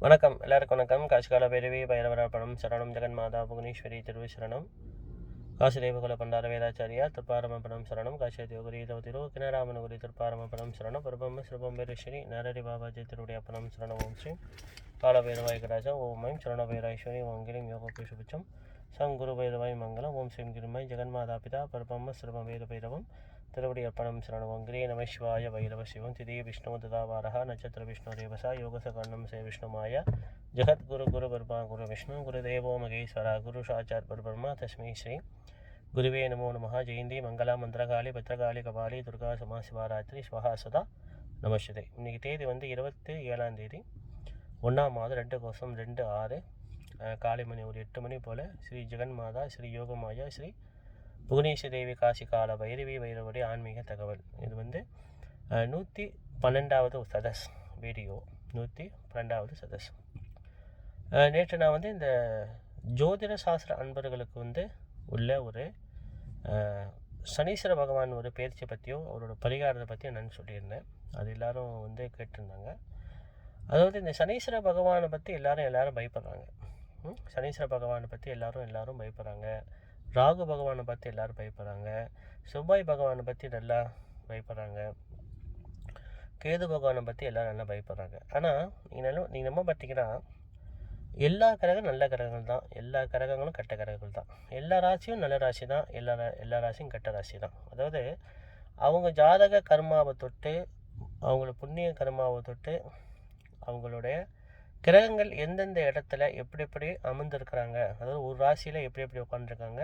வணக்கம் எல்லாருக்கும் வணக்கம். காசிகால பைரவி பைரவராப்பணம் சரணம் ஜெகன்மாதா புவனேஸ்வரி திருவி சரணம் காசிதேவகுல பண்டார வேதாச்சாரியா திருப்பாரமபணம் சரணம் காசியோகுரி தவதிரோ கிணராமனுகுரி திருப்பாரமபணம் சரணம் பிரபம்ம சிறுபம்பேரேஸ்வரி நரடி பாபாஜி திருடைய அப்பணம் சரணம் ஓம் ஸ்ரீ காலபைரவாய்கராஜம் ஓம் ஐம் சரணபைராய்ஸ்வரி ஓங்கிலிம் யோகபேஷுபுச்சம் சங்குரு பைரவாய் மங்கலம் ஓம் ஸ்ரீம் கிருமாய் ஜெகன்மாதா பிதா பிரபம்ம சிறுபம்பேர பைரவம் திருவடி அப்பணம் சரணவங்கிரே நம சிவாய வைரவ சிவம் திதிய விஷ்ணு ததாவாரः நட்சத்திர விஷ்ணு தேவசா யோகசகர்ணம் சே விஷ்ணுமாய ஜகத்குரு குரு பர்மா குரு விஷ்ணு குருதேவோ மகேஸ்வரா குரு சாச்சார் பர்மா தஸ்மை ஸ்ரீ குருவே நமோ நமः ஜெயந்தி மங்களா மந்திரகாளி பத்ரகாளி கபாலி துர்கா சமா சிவாராத்திரி ஸ்வஹா சதா நமஸ்தே. இன்றைக்கி தேதி 27ஆம் தேதி 1ஆம் மாதம் 2/2/2 காலை மணி ஒரு 8 மணி போல் ஸ்ரீ ஜெகன்மாதா ஸ்ரீ யோகமாயா ஸ்ரீ புவனேஸ்வரி தேவி காசிகால பைரவி வைரவுடைய ஆன்மீக தகவல். இது 112வது சதஸ் வீடியோ, 112வது சதஸ். நேற்று நான் இந்த ஜோதிட சாஸ்திர அன்பர்களுக்கு உள்ள ஒரு சனீஸ்வர பகவான் ஒரு பயிற்சி பற்றியோ அவரோட பரிகாரத்தை பற்றியும் நான் சொல்லியிருந்தேன். அது எல்லோரும் கேட்டிருந்தாங்க. அதாவது இந்த சனீஸ்வர பகவானை பற்றி எல்லாரும் பயப்படுறாங்க. சனீஸ்வர பகவானை பற்றி எல்லாரும் பயப்படுறாங்க. ராகு பகவானை பற்றி எல்லோரும் பயப்படுறாங்க. செவ்வாய் பகவானை பற்றி நல்லா பயப்படுறாங்க. கேது பகவானை பற்றி எல்லோரும் நல்லா பயப்படுறாங்க. ஆனால் நீங்கள் நம்ம பார்த்தீங்கன்னா எல்லா கிரகம் நல்ல கிரகங்கள் தான், எல்லா கிரகங்களும் கெட்ட கிரகங்கள் தான். எல்லா ராசியும் நல்ல ராசி தான், எல்லா ராசியும் கெட்ட ராசி தான். அதாவது அவங்க ஜாதக கர்மாவை தொட்டு, அவங்களோட புண்ணிய கர்மாவை தொட்டு, அவங்களுடைய கிரகங்கள் எந்தெந்த இடத்துல எப்படி அமர்ந்துருக்கிறாங்க, அதாவது ஒரு ராசியில் எப்படி உட்காந்துருக்காங்க,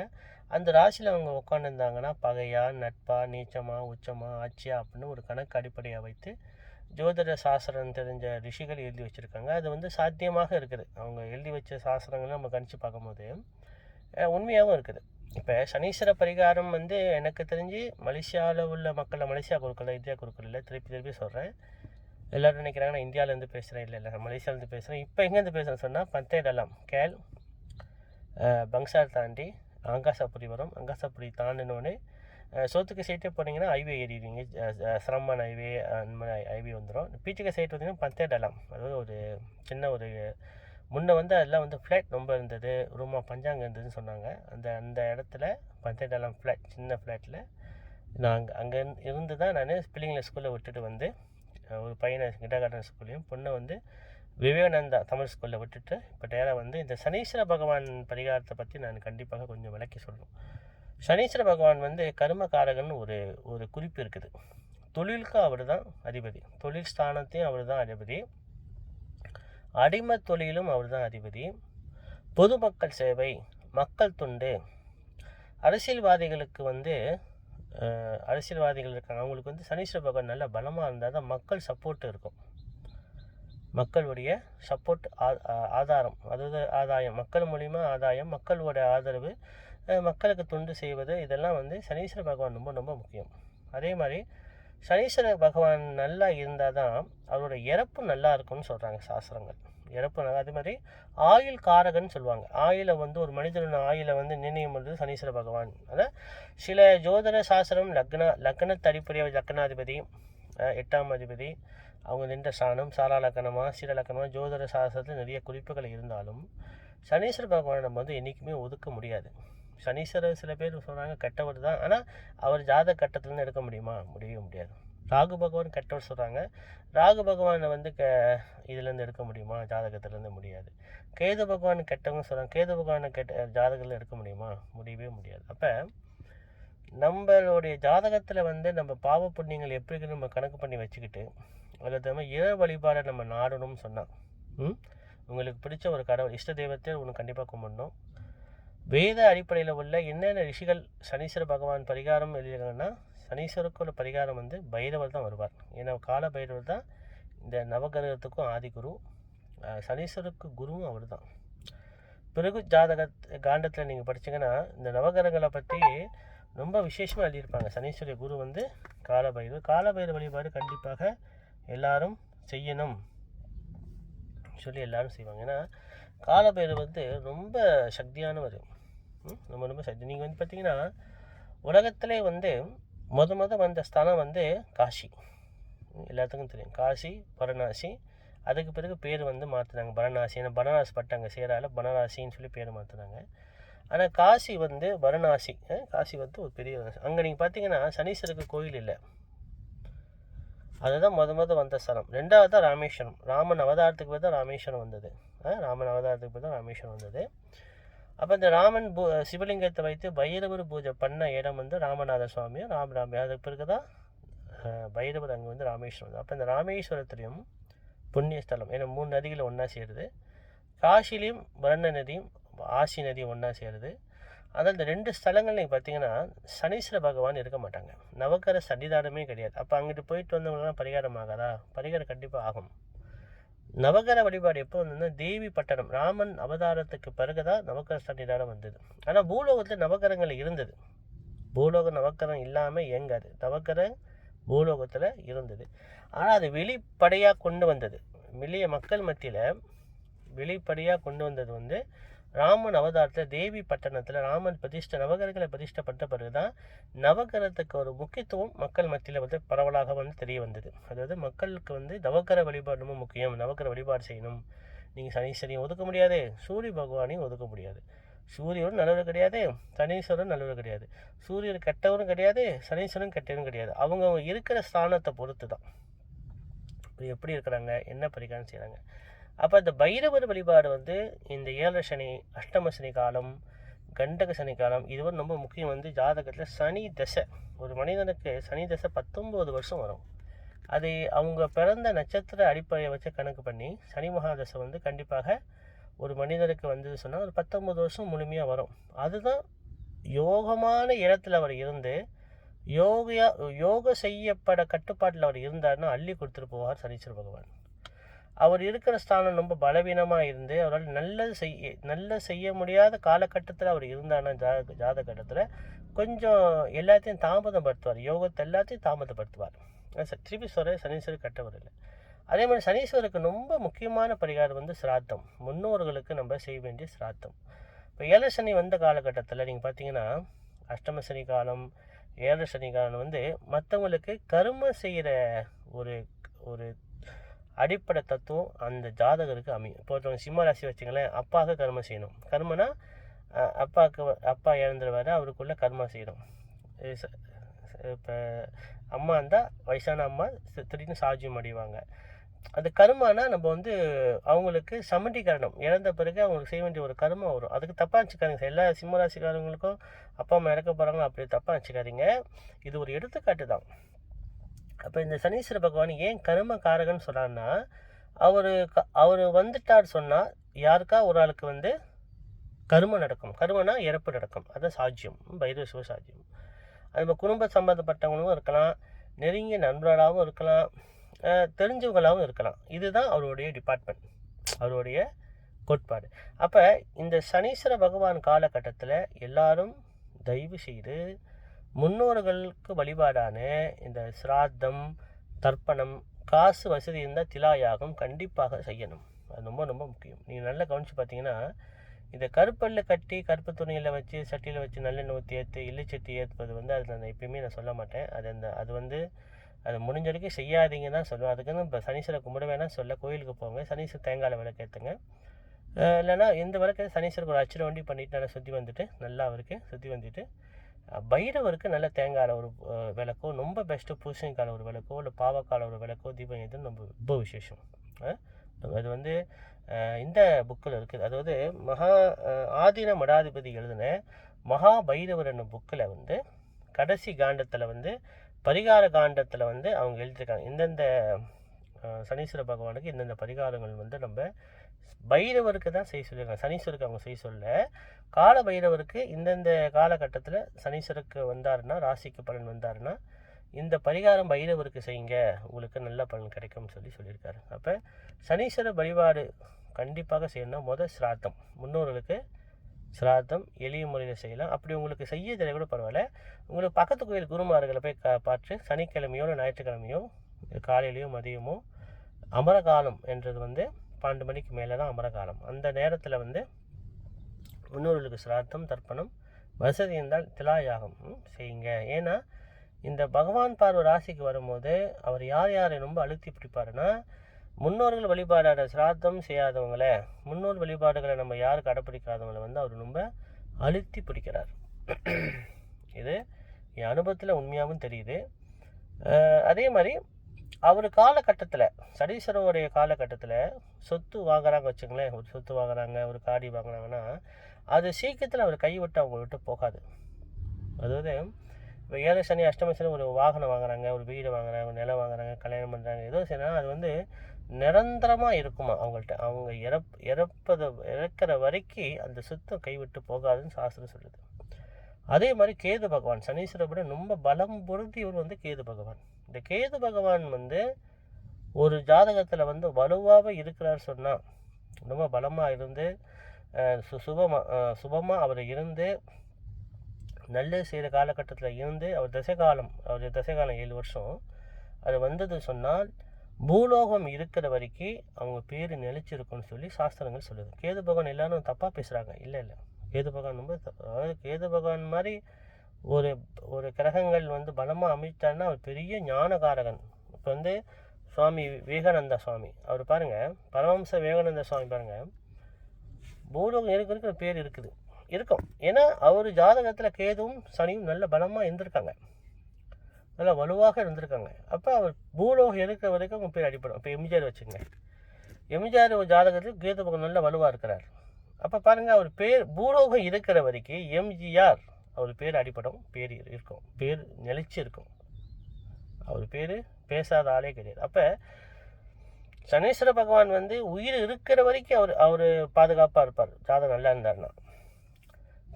அந்த ராசியில் அவங்க உட்காந்துருந்தாங்கன்னா பகையா நட்பா நீச்சமா உச்சமா ஆட்சியா அப்படின்னு ஒரு கணக்கு அடிப்படையாக வைத்து ஜோதிட சாஸ்திரம் தெரிஞ்ச ரிஷிகள் எழுதி வச்சுருக்காங்க. அது சாத்தியமாக இருக்குது. அவங்க எழுதி வச்ச சாஸ்திரங்களை நம்ம கணிச்சு பார்க்கும்போது உண்மையாகவும் இருக்குது. இப்போ சனீஸ்வர பரிகாரம் எனக்கு தெரிஞ்சு மலேசியாவில் உள்ள மக்களை, மலேசியா கொடுக்கல, இந்தியா கொடுக்கல, திருப்பி சொல்கிறேன். எல்லோரும் நினைக்கிறாங்க நான் இந்தியாவிலேருந்து பேசுகிறேன். இல்லை மலேசியாவிலேருந்து பேசுகிறேன். இப்போ எங்கேருந்து பேசுகிறேன்னு சொன்னால் பந்தேடலாம் கேல் பங்சார் தாண்டி அங்காசாபுரி வரும். அங்காசாபுரி தாண்டினோடனே சோத்துக்கு சைட்டே போனீங்கன்னா ஹைவே ஏறிடுவீங்க. சிரமன் ஹைவே அந்த மாதிரி ஹைவே வந்துடும். பீச்சுக்கு சைட் வந்தீங்கன்னா பந்தேடலாம், அதாவது ஒரு சின்ன ஒரு முன்னே அதெல்லாம் ஃப்ளாட் ரொம்ப இருந்தது, ரூமா பஞ்சாங்க இருந்ததுன்னு சொன்னாங்க. அந்த இடத்துல பந்தேடலாம் ஃப்ளாட், சின்ன ஃப்ளாட்டில் நான் அங்கே இருந்து தான் நான் பிள்ளைங்களை ஸ்கூலில் விட்டுட்டு ஒரு பையனை கிண்டர்கார்டன் ஸ்கூல்லையும் பொண்ணை விவேகானந்தா தமிழ் ஸ்கூலில் விட்டுட்டு இப்போ நேராக இந்த சனீஸ்வர பகவான் பரிகாரத்தை பற்றி நான் கண்டிப்பாக கொஞ்சம் விளக்கி சொல்லணும். சனீஸ்வர பகவான் கர்மகாரகன் ஒரு குறிப்பு இருக்குது. தொழிலுக்கும் அவர் தான் அதிபதி, தொழில் ஸ்தானத்தையும் அவர் தான் அதிபதி, அடிமை தொழிலும் அவர் தான் அதிபதி, பொதுமக்கள் சேவை, மக்கள் தொண்டு, அரசியல்வாதிகளுக்கு அரசியல்வாதிகள் இருக்காங்க, அவங்களுக்கு சனீஸ்வர பகவான் நல்ல பலமாக இருந்தால் தான் மக்கள் சப்போர்ட் இருக்கும். மக்களுடைய சப்போர்ட் ஆதாரம், அதாவது ஆதாயம், மக்கள் மூலிமா ஆதாயம், மக்களோட ஆதரவு, மக்களுக்கு தொண்டு செய்வது, இதெல்லாம் சனீஸ்வர பகவான் ரொம்ப ரொம்ப முக்கியம். அதே மாதிரி சனீஸ்வர பகவான் நல்லா இருந்தால் தான் அவரோட இறப்பு நல்லா இருக்கும்னு சொல்கிறாங்க சாஸ்திரங்கள். இறப்பு நல்லா, அதே மாதிரி ஆயுள் காரகன்னு சொல்லுவாங்க. ஆயிலை ஒரு மனிதனோட ஆயிலை நிர்ணயம் பண்ணுறது சனீஸ்வர பகவான். அதான் சில ஜோதிட சாஸ்திரம் லக்னத்தை அடிப்படையாக லக்னாதிபதி, 8ஆம் அதிபதி, அவங்க நின்ற ஸ்தானம், சாரா லக்கணமாக சீர லக்கணமாக ஜோதிட சாஸ்திரத்தில் நிறைய குறிப்புகள் இருந்தாலும் சனீஸ்வர பகவானை நம்ம என்றைக்குமே ஒதுக்க முடியாது. சனீஸ்வரர் சில பேர் சொல்கிறாங்க கெட்டவர் தான், ஆனால் அவர் ஜாதக கட்டத்துலேருந்து எடுக்க முடியுமா? முடியவே முடியாது. ராகு பகவான் கெட்டவர் சொல்கிறாங்க, ராகு பகவானை இதுலேருந்து எடுக்க முடியுமா? ஜாதகத்துலேருந்து முடியாது. கேது பகவான் கெட்டவங்க சொல்கிறாங்க, கேது பகவானை ஜாதகத்தில் எடுக்க முடியுமா? முடியவே முடியாது. அப்போ நம்மளுடைய ஜாதகத்தில் நம்ம பாவ புண்ணியங்கள் எப்படி நம்ம கணக்கு பண்ணி வச்சுக்கிட்டு அதில் நம்ம இற வழிபாடை நம்ம நாடணும்னு சொன்னால் உங்களுக்கு பிடிச்ச ஒரு கடவுள் இஷ்ட தெய்வத்தை ஒன்று கண்டிப்பாக கும்பிடணும். வேத அடிப்படையில் உள்ள என்னென்ன ரிஷிகள் சனீஸ்வர பகவான் பரிகாரம் எழுதியிருக்காங்கன்னா சனீஸ்வருக்குள்ள பரிகாரம் பைரவர் தான் வருவார். ஏன்னா கால பைரவர் தான் இந்த நவகிரகத்துக்கும் ஆதிகுரு, சனீஸ்வருக்கு குருவும் அவர் தான். பிறகு காண்டத்தில் நீங்கள் படிச்சிங்கன்னா இந்த நவகிரகங்களை பற்றி ரொம்ப விசேஷமாக எழுதியிருப்பாங்க. சனீஸ்வரிய குரு காலபைரவர் வழிபாடு கண்டிப்பாக எல்லாரும் செய்யணும் சொல்லி எல்லாரும் செய்வாங்க. ஏன்னா காலபைரவர் ரொம்ப சக்தியானவர், ரொம்ப சக்தி. நீங்கள் பார்த்தீங்கன்னா உலகத்திலே முத வந்த ஸ்தானம் காசி, எல்லாத்துக்கும் தெரியும். காசி, வாரணாசி, அதுக்கு பிறகு பேர் வந்து மாற்றினாங்க பரணாசி. ஏன்னா பனாரஸ் பட்டு அங்கே சேரால பனாரசின்னு சொல்லி பேர் மாற்றினாங்க. ஆனால் காசி வந்து வாரணாசி. காசி வந்து ஒரு பெரிய அங்கே நீங்கள் பார்த்தீங்கன்னா சனீஸ்வருக்கு கோயில் இல்லை. அதுதான் வந்த ஸ்தலம். ரெண்டாவது தான் ராமேஸ்வரம். ராமன் அவதாரத்துக்கு பிறகு தான் ராமேஸ்வரம் வந்தது. ராமன் அவதாரத்துக்கு பிறகு தான் ராமேஸ்வரம் வந்தது. அப்போ இந்த ராமன் சிவலிங்கத்தை வைத்து பைரவர் பூஜை பண்ண இடம் வந்து ராமநாத சுவாமியும் ராமராமே. அதுக்கு பிறகு தான் பைரவர் அங்கே வந்து ராமேஸ்வரம் வந்தது. அப்போ இந்த ராமேஸ்வரத்துலேயும் புண்ணிய ஸ்தலம். ஏன்னா 3 நதிகள் ஒன்றா சேருது. காசிலையும் வர்ண நதியும் ஆசி நதியும் ஒன்றா சேருது. அதான் இந்த 2 ஸ்தலங்கள் நீங்கள் பார்த்தீங்கன்னா சனீஸ்வர பகவான் இருக்க மாட்டாங்க. நவக்கர சன்னிதானமே கிடையாது. அப்போ அங்கிட்டு போயிட்டு வந்தவங்களாம் பரிகாரம் ஆகாதா? பரிகாரம் கண்டிப்பாக ஆகும். நவகர வழிபாடு எப்போ வந்ததுன்னா தேவி பட்டணம் ராமன் அவதாரத்துக்கு பிறகு தான் நவக்கர சன்னிதானம் வந்தது. ஆனால் பூலோகத்தில் நவக்கரங்கள் இருந்தது. பூலோக நவக்கரம் இல்லாமல் இயங்காது. நவக்கரம் பூலோகத்தில் இருந்தது. ஆனால் அது வெளிப்படையாக கொண்டு வந்தது. மக்கள் மத்தியில் வெளிப்படையாக கொண்டு வந்தது வந்து ராமன் அவதாரத்தில் தேவி பட்டணத்தில் ராமன் நவகரங்களை பிரதிஷ்டப்பட்ட பிறகு தான் நவகரத்துக்கு ஒரு முக்கியத்துவம் மக்கள் மத்தியில் வந்து பரவலாக வந்து தெரிய வந்தது. அதாவது மக்களுக்கு வந்து நவகர வழிபாடு ரொம்ப முக்கியம். நவகர வழிபாடு செய்யணும். நீங்கள் சனீஸ்வரையும் ஒதுக்க முடியாது, சூரிய பகவானையும் ஒதுக்க முடியாது. சூரியனும் நல்லவர் கிடையாது, சனீஸ்வரன் நல்லவர் கிடையாது. சூரியன் கெட்டவரும் கிடையாது, சனீஸ்வரன் கெட்டவரும் கிடையாது. அவங்க இருக்கிற ஸ்தானத்தை பொறுத்து தான் எப்படி இருக்கிறாங்க, என்ன பரிகாரம் செய்கிறாங்க. அப்போ இந்த பைரவர் வழிபாடு வந்து இந்த 7 சனி, அஷ்டம சனி காலம், கண்டக சனி காலம் இது வந்து ரொம்ப முக்கியம். வந்து ஜாதகத்தில் சனி தசை, ஒரு மனிதனுக்கு சனி தசை 19 வருஷம் வரும். அது அவங்க பிறந்த நட்சத்திர அடிப்படையை வச்சு கணக்கு பண்ணி சனி மகாதசை வந்து கண்டிப்பாக ஒரு மனிதனுக்கு வந்தது சொன்னால் ஒரு 19 வருஷம் முழுமையாக வரும். அதுதான் யோகமான இடத்துல அவர் இருந்து யோக செய்யப்பட கட்டுப்பாட்டில் அவர் இருந்தார்னா அள்ளி கொடுத்துட்டு போவார் சனீஸ்வர பகவான். அவர் இருக்கிற ஸ்தானம் ரொம்ப பலவீனமாக இருந்து அவரால் நல்லது செய்ய முடியாத காலகட்டத்தில் அவர் இருந்தார்னா ஜாதகட்டத்தில் கொஞ்சம் எல்லாத்தையும் தாமதப்படுத்துவார். யோகத்தை எல்லாத்தையும் தாமதப்படுத்துவார். திருப்பி சொல்கிற சனீஸ்வரர் கட்டவர் இல்லை. அதே மாதிரி சனீஸ்வருக்கு ரொம்ப முக்கியமான பரிகாரம் வந்து சிராத்தம். முன்னோர்களுக்கு நம்ம செய்ய வேண்டிய சிராத்தம். இப்போ 7 சனி வந்த காலகட்டத்தில் நீங்கள் பார்த்தீங்கன்னா அஷ்டம சனி காலம், 7 சனி காலம் வந்து மற்றவங்களுக்கு கர்ம செய்கிற ஒரு அடிப்படை தத்துவம் அந்த ஜாதகருக்கு அமையும். இப்போ ஒருத்தவங்க சிம்ம ராசி வச்சுங்களேன், அப்பாவுக்கு கர்மம் செய்யணும். கர்மனா அப்பா இறந்துருவார், அவருக்குள்ளே கர்மா செய்யணும். இப்போ அம்மா இருந்தால் வயசான அம்மா திடீர்னு சாஜியம் அடைவாங்க. அந்த கர்மானா நம்ம வந்து அவங்களுக்கு சமண்டிகரணம் இறந்த பிறகு அவங்களுக்கு செய்ய வேண்டிய ஒரு கர்மம் வரும். அதுக்கு தப்பாக வச்சுக்காதீங்க. எல்லா சிம்மராசிக்காரங்களுக்கும் அப்பா அம்மா இறக்க போகிறாங்க அப்படி தப்பாக வச்சுக்காதீங்க. இது ஒரு எடுத்துக்காட்டு தான். அப்போ இந்த சனீஸ்வர பகவான் ஏன் கர்ம காரகன்னு சொல்கிறாருன்னா அவர் வந்துட்டார் சொன்னால் யாருக்கா ஒரு ஆளுக்கு வந்து கர்மம் நடக்கும். கர்மனா இறப்பு நடக்கும். அதுதான் சாட்சியம், பைரவ சிவ சாட்சியம். அது நம்ம குடும்ப சம்பந்தப்பட்டவங்களும் இருக்கலாம், நெருங்கிய நண்பர்களாகவும் இருக்கலாம், தெரிஞ்சவங்களாகவும் இருக்கலாம். இதுதான் அவருடைய டிபார்ட்மெண்ட், அவருடைய கோட்பாடு. அப்போ இந்த சனீஸ்வர பகவான் காலகட்டத்தில் எல்லாரும் தயவு செய்து முன்னோர்களுக்கு வழிபாடான இந்த சிராத்தம், தர்ப்பணம், காசு வசதி இருந்தால் திலாயாகம் கண்டிப்பாக செய்யணும். அது ரொம்ப ரொம்ப முக்கியம். நீங்கள் நல்லா கவனித்து பார்த்தீங்கன்னா இந்த கருப்பல்ல கட்டி கருப்பு துணியில் வச்சு சட்டியில் வச்சு நல்லெண்ணெய் ஊற்றி ஏற்று இல்லைச்சட்டி ஏற்றுப்பது வந்து அது நான் எப்பயுமே நான் சொல்ல மாட்டேன். அது வந்து அது முடிஞ்ச வரைக்கும் செய்யாதீங்கன்னு தான் சொல்லுவேன். அதுக்குன்னு இப்போ சனீஸ்வரை கும்பிட வேணாம் சொல்ல. கோயிலுக்கு போங்க, சனீஸ்வரர் தேங்காயில் விளக்கேற்றுங்க. இல்லைன்னா இந்த விளக்கு சனீஸ்வருக்கு ஒரு அச்சுர வண்டி பண்ணிவிட்டு நல்லா சுற்றி வந்துட்டு நல்லா அவருக்கு சுற்றி வந்துட்டு பைரவருக்கு நல்ல தேங்காயில் ஒரு விளக்கோ, ரொம்ப பெஸ்ட்டு பூசணிக்கால ஒரு விளக்கோ, இல்லை பாவக்கால ஒரு விளக்கோ தீபம் ஏற்றுன்னு ரொம்ப விசேஷம். அது வந்து இந்த புக்கில் இருக்குது. அதாவது ஆதீன மடாதிபதி எழுதின மகா பைரவர் என்னும் புக்கில் வந்து கடைசி காண்டத்தில் வந்து பரிகார காண்டத்தில் வந்து அவங்க எழுதியிருக்காங்க. இந்தந்த சனீஸ்வர பகவானுக்கு இந்தந்த பரிகாரங்கள் வந்து நம்ம பைரவருக்கு தான் செய்ய சொல்லியிருக்காங்க. சனீஸ்வருக்கு அவங்க செய்ய சொல்ல, கால பைரவருக்கு இந்தந்த காலகட்டத்தில் சனீஸ்வருக்கு வந்தாருன்னா, ராசிக்கு பலன் வந்தாருன்னா இந்த பரிகாரம் பைரவருக்கு செய்யுங்க, உங்களுக்கு நல்ல பலன் கிடைக்கும்னு சொல்லியிருக்காரு. அப்போ சனீஸ்வர வழிபாடு கண்டிப்பாக செய்யணும். சிராத்தம், முன்னோர்களுக்கு சிராத்தம் எளிய முறையில் செய்யலாம். அப்படி உங்களுக்கு செய்ய தெரிய கூட பரவாயில்ல, உங்களுக்கு பக்கத்து கோயில் குருமார்களை போய் பார்த்து சனிக்கிழமையோ ஞாயிற்றுக்கிழமையோ காலையிலையோ மதியமோ அமரகாலம் என்றது வந்து 12 மணிக்கு மேலே தான் அமரகாலம். அந்த நேரத்தில் வந்து முன்னோர்களுக்கு சிராத்தம், தர்ப்பணம், வசதி இருந்தால் திலாயாகம் செய்யுங்க. ஏன்னா இந்த பகவான் பார்வை ராசிக்கு வரும்போது அவர் யாரை ரொம்ப அழுத்தி பிடிப்பாருன்னா முன்னோர்கள் வழிபாடான சிராத்தம் செய்யாதவங்கள, முன்னோர் வழிபாடுகளை நம்ம யார் கடைப்பிடிக்காதவங்களை வந்து அவர் ரொம்ப அழுத்தி பிடிக்கிறார். இது என் அனுபவத்தில் உண்மையாகவும் தெரியுது. அதே மாதிரி அவர் காலகட்டத்தில், சனீஸ்வரனுடைய காலகட்டத்தில் சொத்து வாங்குறாங்க வச்சுங்களேன், ஒரு சொத்து வாங்குறாங்க, ஒரு காடி வாங்குறாங்கன்னா அது சீக்கிரத்தில் அவர் கைவிட்டு அவங்க விட்டு போகாது. அதாவது இப்போ 7 சனி, அஷ்டம சனி ஒரு வாகனம் வாங்குறாங்க, ஒரு வீடு வாங்குறாங்க, ஒரு நிலம் வாங்குறாங்க, கல்யாணம் பண்ணுறாங்க, ஏதோ செய்யணும், அது வந்து நிரந்தரமாக இருக்குமா அவங்கள்ட்ட. அவங்க இறக்கிற வரைக்கும் அந்த சொத்தை கைவிட்டு போகாதுன்னு சாஸ்திரம் சொல்லுது. அதே மாதிரி கேது பகவான், சனீஸ்வரரை விட ரொம்ப பலம் பொருந்தியவர் வந்து கேது பகவான். இந்த கேது பகவான் வந்து ஒரு ஜாதகத்தில் வந்து வலுவாக இருக்கிறார் சொன்னால், ரொம்ப பலமாக இருந்து சுபமாக அவர் இருந்து நல்லது செய்கிற காலகட்டத்தில் இருந்து அவருடைய தசைகாலம் 7 வருஷம் அது வந்தது சொன்னால், பூலோகம் இருக்கிற வரைக்கும் அவங்க பேர் நிலைச்சிருக்குன்னு சொல்லி சாஸ்திரங்கள் சொல்லுது. கேது பகவான் எல்லாரும் தப்பாக பேசுகிறாங்க. இல்லை, கேது பகவான் ரொம்ப அதாவது கேது பகவான் மாதிரி ஒரு கிரகங்கள் வந்து பலமாக அமைச்சாருன்னா அவர் பெரிய ஞானகாரகன். இப்போ வந்து சுவாமி விவேகானந்தா சுவாமி, அவர் பாருங்கள், பரமஹம்ச விவேகானந்த சுவாமி பாருங்கள், பூலோகம் இருக்கிற பேர் இருக்கும். ஏன்னா அவர் ஜாதகத்தில் கேதுவும் சனியும் நல்ல பலமாக இருந்திருக்காங்க, நல்லா வலுவாக இருந்திருக்காங்க. அப்போ அவர் பூலோகம் இருக்கிற வரைக்கும் அவங்க பேர் அடிப்படும். இப்போ எம்ஜிஆர் வச்சுங்க, எம்ஜிஆர் ஒரு ஜாதகத்தில் கேது பகவான் நல்லா வலுவாக இருக்கிறார். அப்போ பாருங்கள், அவர் பேர் பூலோகம் இருக்கிற வரைக்கும் எம்ஜிஆர் அவர் பேர் அடிப்படும், பேர் இருக்கும், பேர் நிலைச்சி இருக்கும். அவர் பேர் பேசாத ஆளே கிடையாது. அப்போ சனீஸ்வர பகவான் வந்து உயிர் இருக்கிற வரைக்கும் அவர் பாதுகாப்பாக இருப்பார், ஜாதகம் நல்லா இருந்தார்னா.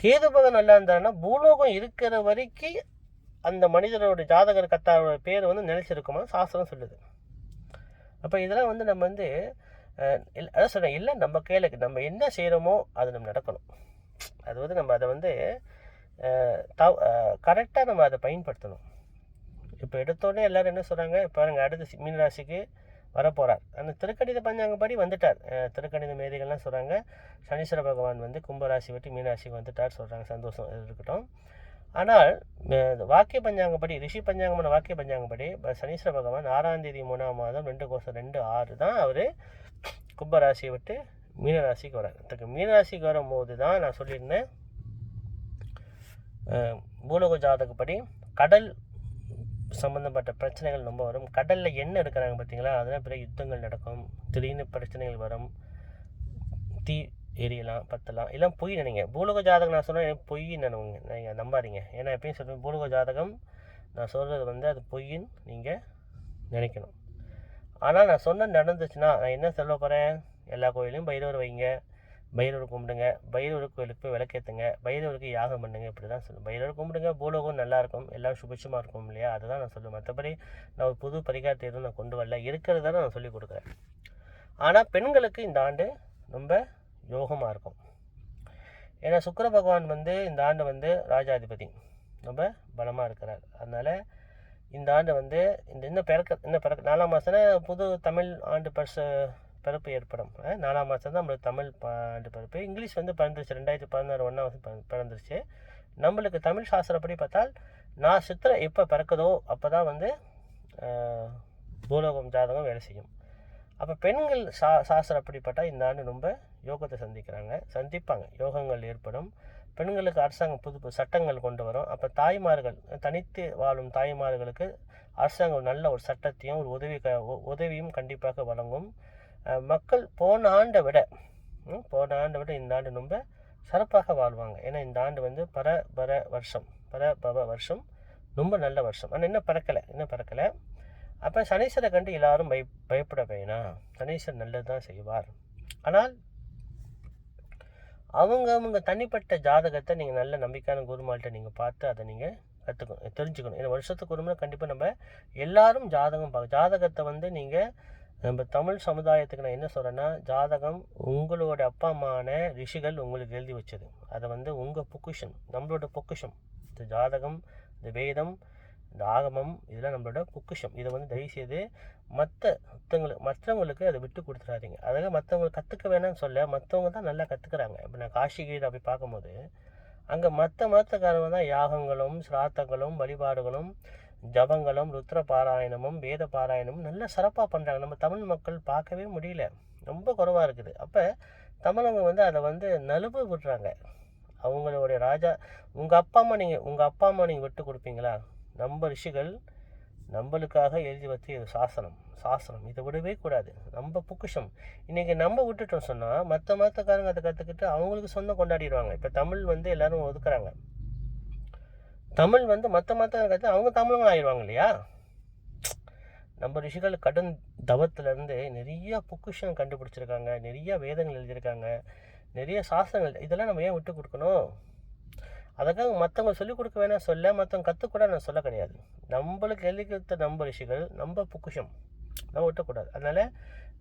கேது பகவான் நல்லா இருந்தாருன்னா பூலோகம் இருக்கிற வரைக்கும் அந்த மனிதனோட ஜாதகர் கத்தாரோட பேர் வந்து நிலைச்சிருக்குமா சாஸ்திரம் சொல்லுது. அப்போ இதெல்லாம் வந்து நம்ம வந்து அதான் சொல்கிறேன், இல்லை நம்ம கையில் நம்ம என்ன செய்கிறோமோ அது நம்ம நடக்கணும். அது வந்து நம்ம அதை வந்து கரெக்டாக நம்ம அதை பயன்படுத்தணும். இப்போ எடுத்தோடனே எல்லோரும் என்ன சொல்கிறாங்க, பாருங்கள், அடுத்து மீனராசிக்கு வரப்போகிறார், அந்த திருக்கணித பஞ்சாங்கப்படி வந்துட்டார். திருக்கணித மேதைகள்லாம் சொல்கிறாங்க சனீஸ்வர பகவான் வந்து கும்பராசி விட்டு மீனராசிக்கு வந்துட்டார் சொல்கிறாங்க. சந்தோஷம் இருக்கட்டும். ஆனால் வாக்கிய பஞ்சாங்கப்படி, ரிஷி பஞ்சாங்கமான வாக்கிய பஞ்சாங்கப்படி சனீஸ்வர பகவான் 6ஆம் தேதி 3ஆம் மாதம் 2/2 தான் அவர் கும்பராசியை விட்டு மீனராசிக்கு வரார். மீனராசிக்கு வரும்போது தான் நான் சொல்லியிருந்தேன், பூலோக ஜாதகப்படி கடல் சம்மந்தப்பட்ட பிரச்சனைகள் ரொம்ப வரும். கடலில் எண்ணெய் எடுக்கிறாங்க பார்த்தீங்களா, அதெல்லாம் பிறகு யுத்தங்கள் நடக்கும், திடீர்னு பிரச்சனைகள் வரும், தீ எரியலாம், பற்றலாம், எல்லாம் பொய் நினைங்க. பூலோக ஜாதகம் நான் சொன்னால் எனக்கு பொய் நினைவுங்க, நீங்கள் நம்பாதீங்க. ஏன்னா எப்பயும் சொல்லுவேன், பூலோக ஜாதகம் நான் சொல்கிறது வந்து அது பொய்ன்னு நீங்கள் நினைக்கணும். ஆனால் நான் சொன்ன நடந்துச்சுன்னா நான் என்ன சொல்ல போகிறேன், எல்லா கோயிலையும் பைரவர் வைங்க, பைரவர் கும்பிடுங்க, பைரவர் கோயிலுக்கு போய் விளக்கேற்றுங்க, பைரவருக்கு யாகம் பண்ணுங்க, இப்படி தான் சொல்லுவேன். பைரவர் கும்பிடுங்க, பூலோகம் நல்லாயிருக்கும், எல்லாம் சுபிட்சமாக இருக்கும் இல்லையா, அதை தான் நான் சொல்லுவேன். மற்றபடி நான் ஒரு புது பரிகாரத்தை எதுவும் நான் கொண்டு வரல, இருக்கிறத நான் சொல்லிக் கொடுக்குறேன். ஆனால் பெண்களுக்கு இந்த ஆண்டு ரொம்ப யோகமாக இருக்கும். ஏன்னா சுக்கிர பகவான் வந்து இந்த ஆண்டு வந்து ராஜாதிபதி, ரொம்ப பலமாக இருக்கிறார். அதனால் இந்த ஆண்டு வந்து இன்னும் பிறக்க 4ஆம் மாதம்னா புது தமிழ் ஆண்டு பிறப்பு ஏற்படும். 4ஆம் மாதம் தான் நம்மளுக்கு தமிழ் ஆண்டு பிறப்பு. இங்கிலீஷ் வந்து பிறந்துருச்சு, 2016 1ஆம் மாதம் பிறந்துருச்சு. நம்மளுக்கு தமிழ் சாஸ்திரப்படி பார்த்தால் நான் சித்திரை எப்போ பிறக்குதோ அப்போ தான் வந்து பூலோகம் ஜாதகம் வேலை செய்யும். அப்போ பெண்கள் சாஸ்திரப்படி பார்த்தால் இந்த ஆண்டு ரொம்ப யோகத்தை சந்திப்பாங்க, யோகங்கள் ஏற்படும். பெண்களுக்கு அரசாங்கம் புது சட்டங்கள் கொண்டு வரும். அப்போ தாய்மார்கள், தனித்து வாழும் தாய்மார்களுக்கு அரசாங்கம் நல்ல ஒரு சட்டத்தையும் ஒரு உதவியும் கண்டிப்பாக வழங்கும். மக்கள் போன ஆண்டை விட இந்த ஆண்டு ரொம்ப சிறப்பாக வாழ்வாங்க. ஏன்னா இந்த ஆண்டு வந்து பரபவ வருஷம், ரொம்ப நல்ல வருஷம். ஆனால் இன்னும் பிறக்கலை. அப்போ சனீஸ்வரை கண்டு எல்லாரும் பயப்பட வேணாம், சனீஸ்வரர் நல்லது தான் செய்வார். ஆனால் அவங்க தனிப்பட்ட ஜாதகத்தை நீங்கள் நல்ல நம்பிக்கையான குருமால்கிட்ட நீங்கள் பார்த்து அதை நீங்கள் தெரிஞ்சுக்கணும். ஏன்னா வருஷத்துக்கு ஒரு முறை கண்டிப்பாக நம்ம எல்லாரும் ஜாதகத்தை வந்து நீங்கள் நம்ம தமிழ் சமுதாயத்துக்கு நான் என்ன சொல்கிறேன்னா, ஜாதகம் உங்களோட அப்பா அம்மான ரிஷிகள் உங்களுக்கு எழுதி வச்சது. அதை வந்து உங்கள் பொக்கிஷம், நம்மளோட பொக்கிஷம். இந்த ஜாதகம், இந்த வேதம், இந்த ஆகமம், இதெல்லாம் நம்மளோட பொக்கிஷம். இதை வந்து தயவுசெய்து மற்றவங்களுக்கு அதை விட்டு கொடுத்துடாதீங்க. அதாவது மற்றவங்களுக்கு கற்றுக்க வேணாம்னு சொல்ல, மற்றவங்க தான் நல்லா கற்றுக்குறாங்க. இப்போ நான் காஷிகீரை அப்படி பார்க்கும்போது அங்கே மற்றக்காரங்க தான் யாகங்களும் சிராத்தங்களும் வழிபாடுகளும் ஜபங்களும் ருத்ர பாராயணமும் வேத பாராயணமும் நல்ல சிறப்பாக பண்ணுறாங்க. நம்ம தமிழ் மக்கள் பார்க்கவே முடியல, ரொம்ப குறைவாக இருக்குது. அப்போ தமிழங்க வந்து அதை வந்து நழுவ விடுறாங்க. அவங்களுடைய ராஜா உங்கள் அப்பா அம்மா நீங்கள் விட்டு கொடுப்பீங்களா? நம்ம ரிஷிகள் நம்மளுக்காக எழுதி வச்சு இது சாசனம் இதை விடவே கூடாது. நம்ம பொக்கிஷம் இன்றைக்கி நம்ம விட்டுட்டோம் சொன்னால் மற்றக்காரங்க அதை கற்றுக்கிட்டு அவங்களுக்கு சொந்தம் கொண்டாடிடுவாங்க. இப்போ தமிழ் வந்து எல்லோரும் ஒதுக்குறாங்க. தமிழ் வந்து மற்ற கற்று அவங்க தமிழங்களும் ஆயிடுவாங்க இல்லையா? நம்ம ரிஷிகள் கடும் தவத்திலேருந்து நிறைய பொக்கிஷம் கண்டுபிடிச்சிருக்காங்க, நிறைய வேதங்கள் எழுதியிருக்காங்க, நிறைய சாஸ்திரங்கள். இதெல்லாம் நம்ம ஏன் விட்டு கொடுக்கணும்? அதுக்காக மற்றவங்க சொல்லிக் கொடுக்க வேணாம் சொல்ல, மற்றவங்க கற்றுக்கூட நான் சொல்ல கிடையாது. நம்மளுக்கு எழுதி கொடுத்த நம்ம ரிஷிகள் நம்ம பொக்கிஷம் நம்ம விட்டக்கூடாது. அதனால்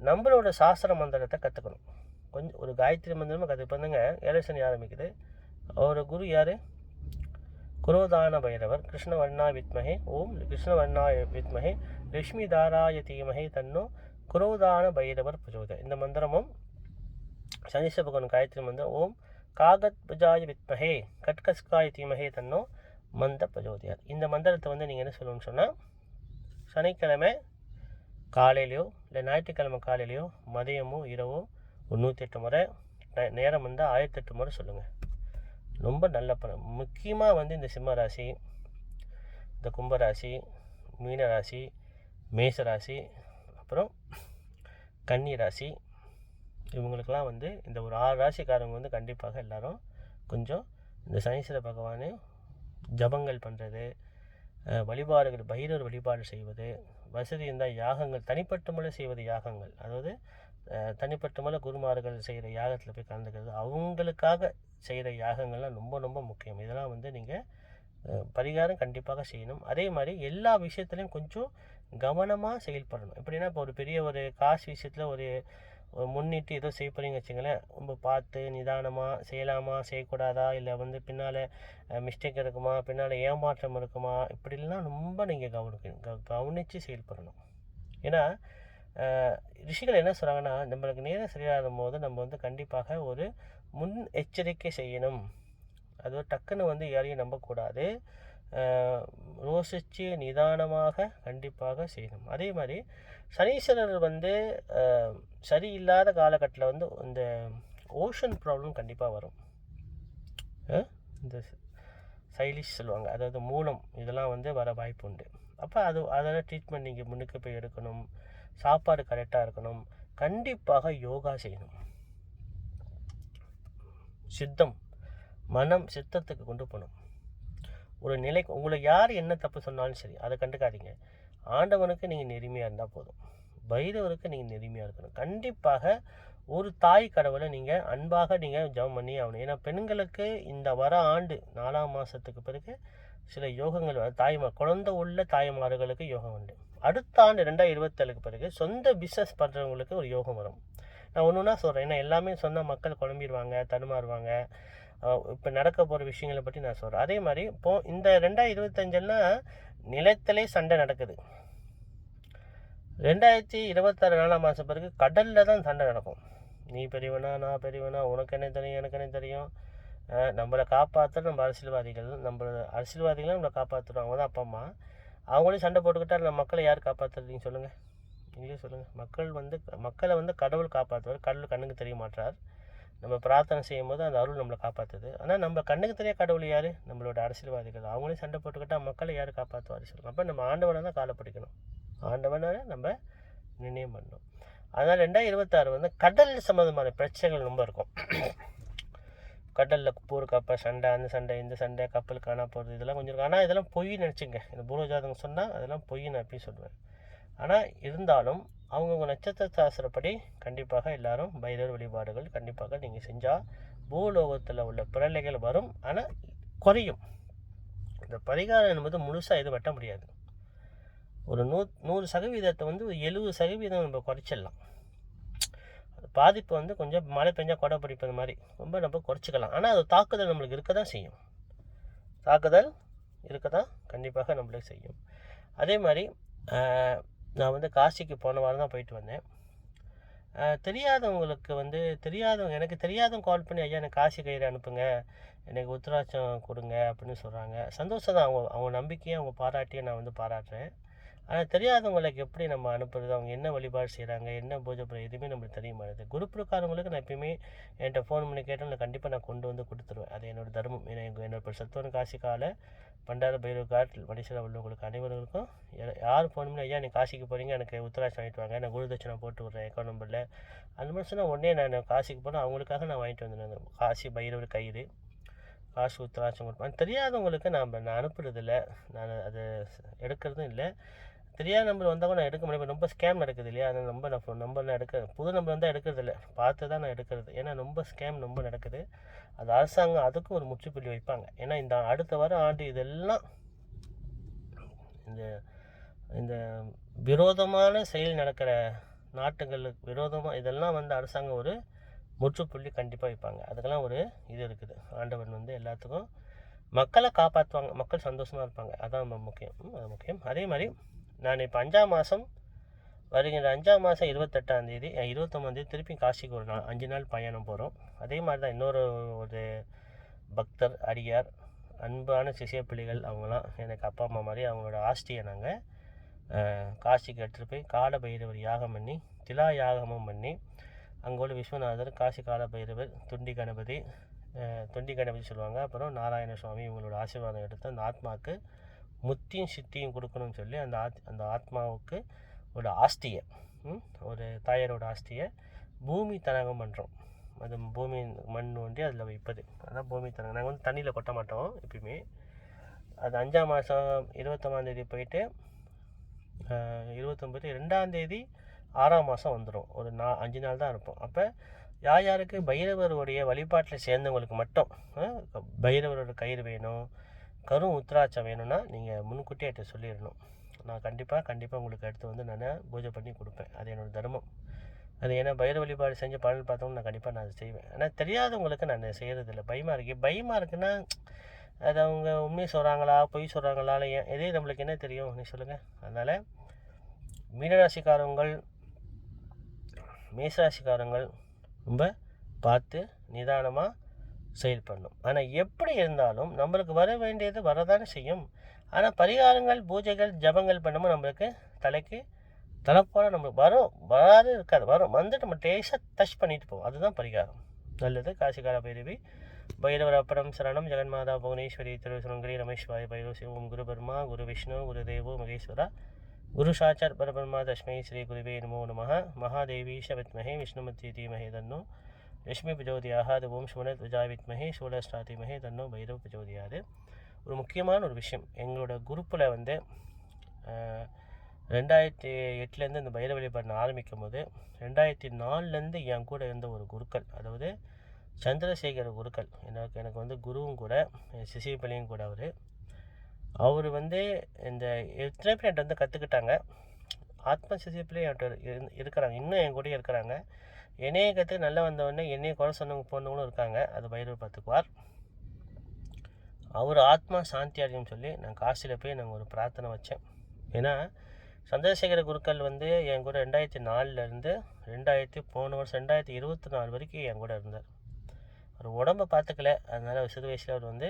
நம்மளோட சாஸ்திர மந்திரத்தை கற்றுக்கணும். கொஞ்சம் ஒரு காயத்ரி மந்திரமாக கற்றுப்பந்துங்க. ஏழசனி ஆரம்பிக்குது. அவரோட குரு யார்? குரோதான பைரவர். கிருஷ்ணவர்ணா வித்மஹே ஓம் கிருஷ்ணவர்ணாய வித்மஹே லட்சுமி தாராய தீமஹே தன்னோ குரோதான பைரவர் பிரச்சோத. இந்த மந்திரமும் சனீஸ்வர பகவான் காயத்ரி மந்திரம் ஓம் காகத் பஜாய வித்மஹே கட்கஸ்காய தீமஹே தன்னோ மந்த பிரஜோதியார். இந்த மந்திரத்தை வந்து நீங்கள் என்ன சொல்லணும்னு சொன்னால், சனிக்கிழமை காலையிலையோ இல்லை ஞாயிற்றுக்கிழமை காலையிலையோ மதியமோ இரவோ ஒரு 108 முறை, நேரம் வந்து 1008 முறை சொல்லுங்கள். ரொம்ப நல்ல பலன். முக்கியமாக வந்து இந்த சிம்ம ராசி, இந்த கும்பராசி, மீனராசி, மேசராசி, அப்புறம் கன்னி ராசி, இவங்களுக்கெல்லாம் வந்து இந்த ஒரு 6 ராசிக்காரங்க வந்து கண்டிப்பாக எல்லோரும் கொஞ்சம் இந்த சனீஸ்வர பகவானு ஜபங்கள் பண்ணுறது, வழிபாடுகள், பைரவர் வழிபாடு செய்வது, வசதி இருந்தால் யாகங்கள், தனிப்பட்ட முறை செய்வது யாகங்கள், அதாவது தனிப்பட்ட முறை குருமார்கள் செய்கிற யாகத்தில் போய் கலந்துக்கிறது, அவங்களுக்காக செய்கிற யாகங்கள்லாம் ரொம்ப ரொம்ப முக்கியம். இதெல்லாம் வந்து நீங்கள் பரிகாரம் கண்டிப்பாக செய்யணும். அதே மாதிரி எல்லா விஷயத்துலையும் கொஞ்சம் கவனமாக செயல்படணும். எப்படின்னா இப்போ ஒரு பெரிய ஒரு காசு விஷயத்தில் ஒரு முன்னிட்டு ஏதோ செய்ய போகிறீங்க வச்சுங்களேன், ரொம்ப பார்த்து நிதானமாக செய்யலாமா செய்யக்கூடாதா, இல்லை வந்து பின்னால் மிஸ்டேக் இருக்குமா, பின்னால் ஏமாற்றம் இருக்குமா, இப்படிலாம் ரொம்ப நீங்கள் கவனித்து செயல்படணும். ஏன்னா ரிஷிகள் என்ன சொல்கிறாங்கன்னா, நம்மளுக்கு நேரம் சரியாகும் போது நம்ம வந்து கண்டிப்பாக ஒரு முன் எச்சரிக்கை செய்யணும். அது டக்குன்னு வந்து யாரையும் நம்பக்கூடாது, யோசித்து நிதானமாக கண்டிப்பாக செய்யணும். அதே மாதிரி சனீஸ்வரர் வந்து சரியில்லாத காலகட்டத்தில் வந்து இந்த ஓஷன் ப்ராப்ளம் கண்டிப்பாக வரும். இந்த சைலிஷ் சொல்லுவாங்க, அதாவது மூலம், இதெல்லாம் வந்து வர வாய்ப்பு உண்டு. அப்போ அதெல்லாம் ட்ரீட்மெண்ட் நீங்கள் முன்னுக்கு போய் எடுக்கணும். சாப்பாடு கரெக்டாக இருக்கணும். கண்டிப்பாக யோகா செய்யணும். சித்தம், மனம் சித்தத்துக்கு கொண்டு போகணும். ஒரு நிலைக்கு உங்களை யார் என்ன தப்பு சொன்னாலும் சரி அதை கண்டுக்காதீங்க. ஆண்டவனுக்கு நீங்கள் நெருமையாக இருந்தால் போதும், பைரவருக்கு நீங்கள் நெருமையாக இருக்கணும். கண்டிப்பாக ஒரு தாய் கடவுளை நீங்கள் அன்பாக நீங்கள் ஜபம் பண்ணி ஆகணும். ஏன்னா பெண்களுக்கு இந்த வர ஆண்டு 4ஆம் மாதத்துக்கு பிறகு சில யோகங்கள், குழந்தை உள்ள தாய்மார்களுக்கு யோகம் உண்டு. அடுத்த ஆண்டு 2027க்கு பிறகு சொந்த பிஸ்னஸ் பண்ணுறவங்களுக்கு ஒரு யோகம் வரும். நான் ஒன்றுனா சொல்கிறேன், ஏன்னா எல்லாமே சொன்னால் மக்கள் குழம்பிடுவாங்க, தடுமாறுவாங்க. இப்போ நடக்க போகிற விஷயங்களை பற்றி நான் சொல்கிறேன். அதே மாதிரி இப்போது இந்த 2025னா நிலத்திலே சண்டை நடக்குது. 2026 4ஆம் மாதம் பிறகு கடலில் தான் சண்டை நடக்கும். நீ பெரியவனா, நான் பெரியவனா, உனக்கு என்ன தெரியும், எனக்கு என்ன தெரியும். நம்மளை காப்பாற்ற நம்ம அரசியல்வாதிகள் நம்மளை காப்பாற்றுறோம். அவங்க தான் அப்பா அம்மா. அவங்களே சண்டை போட்டுக்கிட்டால் நம்ம மக்களை யார் காப்பாற்றுறீங்க சொல்லுங்கள், நீங்களே சொல்லுங்கள். மக்களை வந்து கடவுள் காப்பாற்றுவார். கடவுள் கண்ணுக்கு தெரிய மாட்டார். நம்ம பிரார்த்தனை செய்யும் போது அந்த அருள் நம்மளை காப்பாற்றுது. ஆனால் நம்ம கண்ணுக்கு தெரிய கடவுள் யார்? நம்மளோட அரசியல்வாதிகள். அவங்களே சண்டை போட்டுக்கிட்டால் மக்களை யார் காப்பாற்றுவார் சொல்லுங்கள். அப்போ நம்ம ஆண்டவனை தான் காலை பிடிக்கணும், ஆண்டவனை நம்ம நிர்ணயம் பண்ணணும். அதனால் 2026 வந்து கடல் சம்மந்தமான பிரச்சனைகள் ரொம்ப இருக்கும். கடலில் போர் கப்பல் சண்டை, அந்த சண்டை இந்த சண்டை, கப்பல் காணா போகிறது, இதெல்லாம் கொஞ்சம் இருக்கும். ஆனால் இதெல்லாம் பொய் நினச்சிங்க. இந்த பூர்வஜாதகம் சொன்னால் அதெல்லாம் பொய் நான் எப்படி சொல்லுவேன். ஆனால் இருந்தாலும் அவங்கவுங்க நட்சத்திர சாஸ்திரப்படி கண்டிப்பாக எல்லாரும் பைரவர் வழிபாடுகள் கண்டிப்பாக நீங்கள் செஞ்சால் பூலோகத்தில் உள்ள பிறலைகள் வரும், ஆனால் குறையும். இந்த பரிகாரம் என்பது முழுசாக எதுவும் வெட்ட முடியாது. ஒரு 100% வந்து 70% நம்ம குறைச்சிடலாம். பாதிப்பு வந்து கொஞ்சம் மழை பெஞ்சால் கொடை பிடிப்பது மாதிரி ரொம்ப நம்ம குறைச்சிக்கலாம். ஆனால் அது தாக்குதல் நம்மளுக்கு இருக்க தான் செய்யும். தாக்குதல் இருக்க தான் கண்டிப்பாக நம்மளுக்கு செய்யும். அதே மாதிரி நான் வந்து காசிக்கு போன வாரம் தான் போயிட்டு வந்தேன். தெரியாதவங்களுக்கு வந்து எனக்கு தெரியாதவங்க கால் பண்ணி, ஐயா எனக்கு காசி கயிறு அனுப்புங்க, எனக்கு உத்தராட்சம் கொடுங்க அப்படின்னு சொல்கிறாங்க. சந்தோஷம் தான், அவங்க அவங்க நம்பிக்கையை அவங்க பாராட்டியை நான் வந்து பாராட்டுறேன். ஆனால் தெரியாதவங்களுக்கு எப்படி நம்ம அனுப்புறது, அவங்க என்ன வழிபாடு செய்கிறாங்க, என்ன பூஜை எதுவுமே நம்மளுக்கு தெரிய மாட்டேது. குரூப் இருக்காரவங்களுக்கு நான் எப்பயுமே என்கிட்ட ஃபோன் பண்ணி கேட்டால் நான் கண்டிப்பாக நான் கொண்டு வந்து கொடுத்துருவேன். அது என்னோடய தர்மம். என்னோட சத்துவன காசி கால பண்டார பைரவ் காட் மனுஷராக உள்ளவங்களுக்கு அனைவர்களுக்கும் யார் ஃபோன் பண்ணி, ஐயா நீங்கள் காசிக்கு போகிறீங்க, எனக்கு உத்தராட்சம் வாங்கிட்டு வாங்க, நான் குருதட்சணை போட்டு விட்றேன் அக்கௌண்ட் நம்பரில், அந்த மாதிரி சொன்னால் உடனே நான் காசிக்கு போனால் அவங்களுக்காக நான் வாங்கிட்டு வந்துடுவேன். காசி பைரவர் கயிறு, காசு உத்தராட்சம் கொடுப்பேன். தெரியாதவங்களுக்கு நான் அனுப்புறதில்ல, நான் அதை எடுக்கிறதும் இல்லை. தெரியாத நம்பர் வந்தால் கூட நான் எடுக்க முடியும். ரொம்ப ஸ்கேம் நடக்குது இல்லையா, அதனால் நம்பர் நான் புது நம்பர் வந்தால் எடுக்கிறது இல்லை, பார்த்து தான் நான் எடுக்கிறது. ஏன்னா ரொம்ப ஸ்கேம் ரொம்ப நடக்குது. அது அரசாங்கம் அதுக்கும் ஒரு முற்றுப்புள்ளி வைப்பாங்க. ஏன்னா இந்த அடுத்த வாரம் ஆண்டு இதெல்லாம் இந்த இந்த விரோதமான செயல் நடக்கிற நாட்டுகளுக்கு விரோதமாக இதெல்லாம் வந்து அரசாங்கம் ஒரு முற்றுப்புள்ளி கண்டிப்பாக வைப்பாங்க. அதுக்கெல்லாம் ஒரு இது இருக்குது. ஆண்டவன் வந்து எல்லாத்துக்கும் மக்களை காப்பாற்றுவாங்க, மக்கள் சந்தோஷமாக இருப்பாங்க. அதான் ரொம்ப முக்கியம். அது முக்கியம். அதே மாதிரி நான் இப்போ 5ஆம் மாதம் வருகின்ற 5ஆம் மாதம் 28ஆந்தேதி 29ஆந்தேதி திருப்பி காசிக்கு ஒரு 5 நாள் பயணம் போகிறோம். அதே மாதிரி தான் இன்னொரு ஒரு பக்தர் அடியார் அன்பான சிசிய பிள்ளைகள் அவங்களாம் எனக்கு அப்பா அம்மா மாதிரி அவங்களோட ஆஸ்தியை நாங்கள் காசிக்கு எடுத்துகிட்டு போய் கால பைரவர் யாகம் பண்ணி திலா யாகமும் பண்ணி அங்கே உள்ள விஸ்வநாதர், காசி கால பைரவர், துண்டி கணபதி சொல்லுவாங்க, அப்புறம் நாராயண சுவாமி இவங்களோட ஆசீர்வாதம் எடுத்து அந்த ஆத்மாவுக்கு முத்தியும் சித்தியும் கொடுக்கணும்னு சொல்லி அந்த ஆத்மாவுக்கு ஒரு ஆஸ்தியை, ஒரு தாயாரோட ஆஸ்தியை பூமி தனகம் பண்ணுறோம். அது பூமி மண் ஒண்டி அதில் வைப்பது, அதான் பூமி தனகம். நாங்கள் வந்து தண்ணியில் கொட்ட மாட்டோம் எப்பயுமே. அது 5ஆம் மாதம் 29ஆந்தேதி போயிட்டு 29 2ஆந்தேதி 6ஆம் மாதம் வந்துடும். ஒரு 5 நாள் தான் இருப்போம். அப்போ யாருக்கு பைரவருடைய வழிபாட்டில் சேர்ந்தவங்களுக்கு மட்டும் பைரவரோட கயிறு வேணும், கரும் உத்திராட்சம் வேணும்னா நீங்கள் முன்கூட்டியே என்கிட்ட சொல்லிடணும். நான் கண்டிப்பாக உங்களுக்கு எடுத்து வந்து நான் பூஜை பண்ணி கொடுப்பேன். அது என்னோடய தர்மம். அது ஏன்னா பைரவ வழிபாடு செஞ்சு பலன் பார்த்தோம்னா நான் கண்டிப்பாக நான் அதை செய்வேன். ஆனால் தெரியாதவங்களுக்கு நான் செய்கிறதில்ல. பயமாக இருக்குன்னா அது அவங்க உண்மையை சொல்கிறாங்களா பொய் சொல்கிறாங்களா எதே நம்மளுக்கு என்ன தெரியும், நீ சொல்லுங்கள். அதனால் மீனராசிக்காரங்கள் மேசராசிக்காரங்கள் ரொம்ப பார்த்து நிதானமாக செயல்படணும். ஆனால் எப்படி இருந்தாலும் நம்மளுக்கு வர வேண்டியது வரதானே செய்யும். ஆனால் பரிகாரங்கள் பூஜைகள் ஜபங்கள் பண்ணும்போது நம்மளுக்கு தலைக்கு தலைப்போல் நம்மளுக்கு வராது இருக்காது, வந்துட்டு நம்ம டேஸ்ட்டாக டச் பண்ணிட்டு போவோம். அதுதான் பரிகாரம். நல்லது. காசிகால பைரவி பைரவர் அப்படம் சரணம் ஜெகன்மாதா புவனேஸ்வரி திருசுரங்கரி ரமேஸ்வரி பைரவ சிவம் குரு பர்மா குரு விஷ்ணு குரு தேவோ மகேஸ்வரா குரு சாட்சாத் பரபிரம்மா தஸ்மை ஸ்ரீ குருவே நமோ நமः. மகாதேவீஷ வித்மஹே விஷ்ணுமதி தீமஹே தன்னோ லட்சுமி பிரஜோதியாக ஓம் சுவனத் விஜாய் வித்மஹே சூலஸ்டா தீமஹே தன்னோ பைரவ பிரஜோதியாது. ஒரு முக்கியமான ஒரு விஷயம், எங்களோட குரூப்பில் வந்து 2008 இந்த பைரவ வழிபாடு ஆரம்பிக்கும் போது 2004 என் கூட இருந்த ஒரு குருக்கள், அதாவது சந்திரசேகர குருக்கள், எனக்கு வந்து குருவும் கூட சிசிபிள்ளையும் கூட அவர் வந்து இந்த எத்தனை பேர் என்கிட்ட வந்து கற்றுக்கிட்டாங்க. ஆத்ம சிசிபிள்ளை என்கிட்ட இருக்கிறாங்க, இன்னும் என் கூட இருக்கிறாங்க. என்னையை கற்றுக்கு நல்லா வந்தவொடனே என்னையை குறை சொன்னவங்க போனவங்களும் இருக்காங்க. அது பைரவர் பார்த்துக்குவார். அவர் ஆத்மா சாந்தி அடையும் சொல்லி நான் காசியில் போய் நாங்கள் ஒரு பிரார்த்தனை வச்சேன். ஏன்னா சந்திரசேகர குருக்கள் வந்து என் கூட 2004 போன வருஷம் 2024 வரைக்கும் என் கூட இருந்தார். அவர் உடம்பை பார்த்துக்கல, அதனால் அவர் சிறு வயசில் அவர் வந்து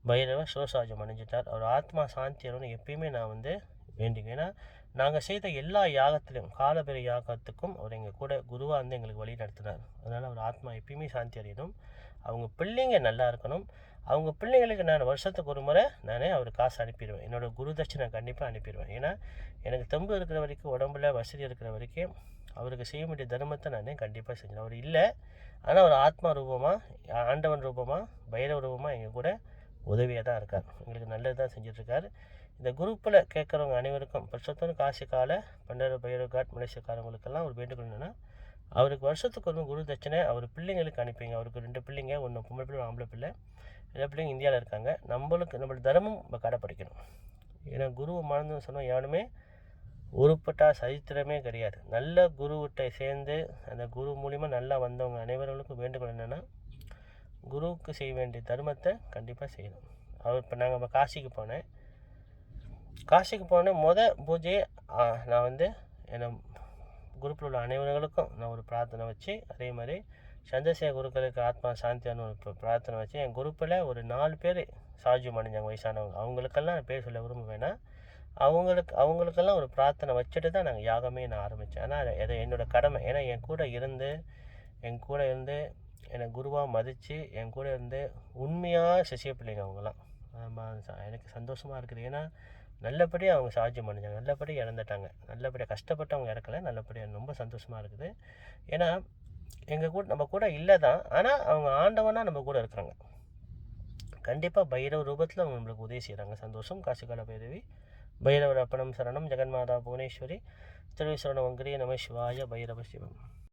பைரவ சிவசாஜம் அணிஞ்சிட்டார். அவர் ஆத்மா சாந்தி அடையணும்னு எப்பயுமே நான் வந்து வேண்டிங்க. ஏன்னா நாங்கள் செய்த எல்லா யாகத்திலையும் காலபெற யாகத்துக்கும் அவர் எங்கள் கூட குருவாக வந்து எங்களுக்கு வழி நடத்தினார். அதனால் அவர் ஆத்மா எப்பயுமே சாந்தி அடையணும், அவங்க பிள்ளைங்க நல்லா இருக்கணும். அவங்க பிள்ளைங்களுக்கு நான் வருஷத்துக்கு ஒரு முறை அவர் காசு அனுப்பிடுவேன். என்னோடய குரு தட்சணை கண்டிப்பாக அனுப்பிடுவேன். ஏன்னா எனக்கு தெம்பு இருக்கிற வரைக்கும், உடம்புல வசதி இருக்கிற வரைக்கும் அவருக்கு செய்ய வேண்டிய தர்மத்தை நான் கண்டிப்பாக செஞ்சேன். அவர் இல்லை, ஆனால் ஒரு ஆத்மா ரூபமாக, ஆண்டவன் ரூபமாக, பைரவ ரூபமாக எங்கள் கூட உதவியாக தான் இருக்கார். எங்களுக்கு நல்லது தான் செஞ்சிட்ருக்கார். இந்த குரூப்பில் கேட்குறவங்க அனைவருக்கும் பரிசுத்தமான காசி கால பண்டார பைரவ காட் மலேசியக்காரங்களுக்கெல்லாம் ஒரு வேண்டுகோள் என்னென்னா, அவருக்கு வருஷத்துக்கு ஒரு குரு தட்சணை அவர் பிள்ளைங்களுக்கு அனுப்பிங்க. அவருக்கு 2 பிள்ளைங்க, ஒன்று பொம்பளை பிள்ளை, ஆம்பளை பிள்ளை. எல்லா பிள்ளைங்க இந்தியாவில் இருக்காங்க. நம்மளோட தர்மம் நம்ம கடைப்பிடிக்கணும். ஏன்னா குருவை மறந்துன்னு சொன்னால் யாருமே உருப்பட்டா சரித்திரமே கிடையாது. நல்ல குருவிட்ட சேர்ந்து அந்த குரு மூலிமா நல்லா வந்தவங்க அனைவர்களுக்கும் வேண்டுகோள் என்னென்னா, குருவுக்கு செய்ய வேண்டிய தர்மத்தை கண்டிப்பாக செய்யணும். இப்போ நாங்கள் காசிக்கு போனேன். பூஜையை நான் வந்து என்னை குரூப்பில் உள்ள அனைவர்களுக்கும் நான் ஒரு பிரார்த்தனை வச்சு, அதே மாதிரி சந்திரசேகர் குருக்களுக்கு ஆத்மா சாந்தியான ஒரு பிரார்த்தனை வச்சு, என் குரூப்பில் ஒரு 4 பேர் சாஜியம் அடைஞ்சாங்க வயசானவங்க. அவங்களுக்கெல்லாம் நான் பேர் சொல்ல விரும்புவேன்னா, அவங்களுக்கெல்லாம் ஒரு பிரார்த்தனை வச்சுட்டு தான் நாங்கள் யாகமே நான் ஆரம்பித்தேன். ஆனால் அது என்னோடய கடமை. ஏன்னா என் கூட இருந்து என்னை குருவாக மதித்து என் கூட இருந்து உண்மையாக சிஷ்ய பிள்ளைங்க அவங்களாம். எனக்கு சந்தோஷமாக இருக்குது. ஏன்னா நல்லபடியாக அவங்க சாட்சியம் அடைஞ்சாங்க, நல்லபடியாக இறந்துட்டாங்க, நல்லபடியாக கஷ்டப்பட்டு அவங்க இறக்கலை, நல்லபடியாக ரொம்ப சந்தோஷமாக இருக்குது. ஏன்னா நம்ம கூட இல்லை தான், ஆனால் அவங்க ஆண்டவனாக நம்ம கூட இருக்கிறாங்க. கண்டிப்பாக பைரவ ரூபத்தில் அவங்க நம்மளுக்கு உதவி செய்கிறாங்க. சந்தோஷம். காசிகால பைரவி, பைரவர் அப்பனம் சரணம், ஜெகன்மாதா புவனேஸ்வரி, திருவிசரண வங்கிரி நம சிவாய, பைரவ சிவம்.